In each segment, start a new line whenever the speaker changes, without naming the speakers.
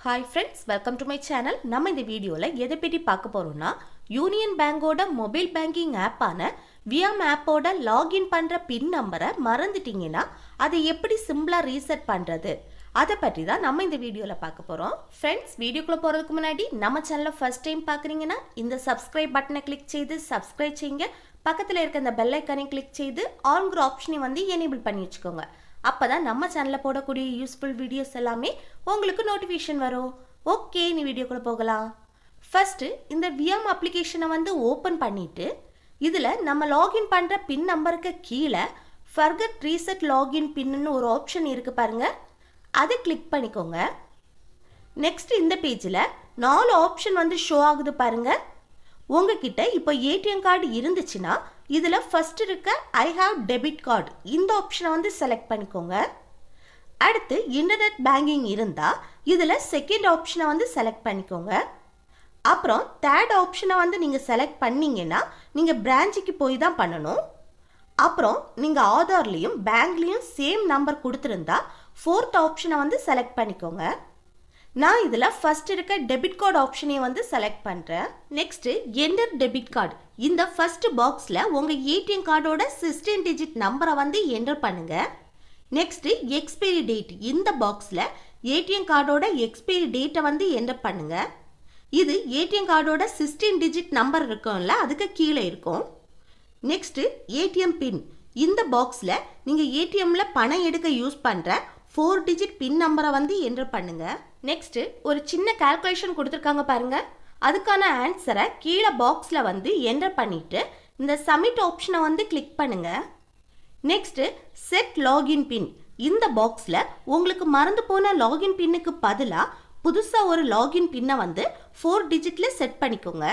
Hi friends, welcome to my channel. நம்ம இந்த வீடியோல எதை பத்தி பார்க்க போறோம்னா யூனியன் பேங்கோட மொபைல் பேங்கிங் ஆப்பான வியாம் ஆப்போட லாகின் பண்ற பின் நம்பரை மறந்துட்டீங்கன்னா அதை எப்படி சிம்பிளா ரீசெட் பண்றது அதை பற்றி தான் நம்ம இந்த வீடியோல பார்க்க போறோம். ஃப்ரெண்ட்ஸ், வீடியோக்குள்ள போறதுக்கு முன்னாடி நம்ம சேனலை ஃபர்ஸ்ட் டைம் பார்க்குறீங்கன்னா இந்த சப்ஸ்கிரைப் பட்டனை கிளிக் செய்து சப்ஸ்கிரைப் செய்யுங்க. பக்கத்தில் இருக்க இந்த பெல் ஐக்கானை கிளிக் செய்து ஆல்ங்கிற ஆப்ஷனை வந்து எனேபிள் பண்ணி வச்சுக்கோங்க. அப்பதான் நம்ம சேனல்ல போடக்கூடிய யூஸ்ஃபுல் வீடியோஸ் எல்லாமே உங்களுக்கு நோட்டிஃபிகேஷன் வரும். ஓகே, நீ வீடியோக்குள்ள போகலாம். ஃபர்ஸ்ட் இந்த வியாம் அப்ளிகேஷனை வந்து ஓப்பன் பண்ணிட்டு இதுல நம்ம லாகின் பண்ற பின் நம்பருக்கு கீழே ஃபர்கெட் ரீசெட் லாகின் பின்னு ஒரு ஆப்ஷன் இருக்கு பாருங்க, அதை கிளிக் பண்ணிக்கோங்க. நெக்ஸ்ட் இந்த பேஜில் 4 ஆப்ஷன் வந்து ஷோ ஆகுது பாருங்க. உங்ககிட்ட இப்போ ஏடிஎம் கார்டு இருந்துச்சுன்னா இதில் ஃபர்ஸ்ட் இருக்க ஐ ஹாவ் டெபிட் கார்டு இந்த ஆப்ஷனை வந்து செலக்ட் பண்ணிக்கோங்க. அடுத்து இன்டர்நெட் பேங்கிங் இருந்தால் இதில் செகண்ட் ஆப்ஷனை வந்து செலக்ட் பண்ணிக்கோங்க. அப்புறம் தேர்ட் ஆப்ஷனை வந்து நீங்கள் செலக்ட் பண்ணீங்கன்னா நீங்கள் பிரான்ச்சுக்கு போய் தான் பண்ணணும். அப்புறம் நீங்கள் ஆதார்லேயும் பேங்க்லேயும் சேம் நம்பர் கொடுத்துருந்தா ஃபோர்த் ஆப்ஷனை வந்து செலக்ட் பண்ணிக்கோங்க. நான் இதில் ஃபர்ஸ்ட் இருக்க டெபிட் கார்டு ஆப்ஷனை வந்து செலக்ட் பண்ணுறேன். நெக்ஸ்ட்டு என்டர் டெபிட் கார்டு இந்த ஃபர்ஸ்ட் பாக்ஸில் உங்கள் ஏடிஎம் கார்டோட 16 டிஜிட் நம்பரை வந்து என்டர் பண்ணுங்கள். நெக்ஸ்ட்டு எக்ஸ்பைரி டேட் இந்த பாக்ஸில் ஏடிஎம் கார்டோட எக்ஸ்பைரி டேட்டை வந்து என்டர் பண்ணுங்கள். இது ஏடிஎம் கார்டோட 16 டிஜிட் நம்பர் இருக்கும்ல, அதுக்கு கீழே இருக்கும். நெக்ஸ்ட்டு ஏடிஎம் பின் இந்த பாக்ஸில் நீங்கள் ஏடிஎம்மில் பணம் எடுக்க யூஸ் பண்ணுற 4 டிஜிட் பின் நம்பரை வந்து என்டர் பண்ணுங்க. நெக்ஸ்ட் ஒரு சின்ன கால்குலேஷன் கொடுத்துருக்காங்க பாருங்க, அதுக்கான ஆன்சரை கீழே பாக்ஸில் வந்து என்டர் பண்ணிட்டு இந்த சப்மிட் ஆப்ஷனை வந்து கிளிக் பண்ணுங்க. நெக்ஸ்ட் செட் லாகின் பின் இந்த பாக்ஸில் உங்களுக்கு மறந்து போன லாகின் பின்னுக்கு பதிலாக புதுசாக ஒரு லாகின் பின்னை வந்து 4 டிஜிட்ல செட் பண்ணிக்கோங்க.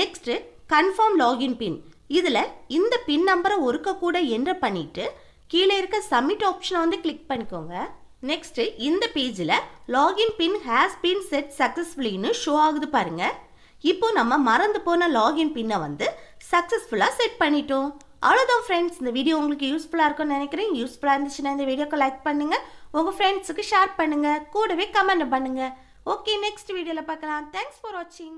நெக்ஸ்ட் கன்ஃபார்ம் லாகின் பின் இதில் இந்த பின் நம்பரை ஒருக்க கூட என்டர் பண்ணிட்டு கீழே இருக்க சப்மிட் ஆப்ஷனை வந்து கிளிக் பண்ணிக்கோங்க. நெக்ஸ்ட் இந்த பேஜில் login pin has been set சக்ஸஸ்ஃபுல்லின்னு ஷோ ஆகுது பாருங்க. இப்போ நம்ம மறந்து போன லாகின் பின்னை வந்து சக்ஸஸ்ஃபுல்லாக செட் பண்ணிட்டோம். அவ்வளோதான் ஃப்ரெண்ட்ஸ், இந்த வீடியோ உங்களுக்கு யூஸ்ஃபுல்லாக இருக்கும்னு நினைக்கிறேன். யூஸ்ஃபுல்லாக இருந்துச்சுன்னா இந்த வீடியோக்கு லைக் பண்ணுங்க, உங்கள் ஃப்ரெண்ட்ஸுக்கு ஷேர் பண்ணுங்க, கூடவே கமெண்ட் பண்ணுங்க. ஓகே, நெக்ஸ்ட் வீடியோவில் பார்க்கலாம். தேங்க்ஸ் ஃபார் வாட்சிங்.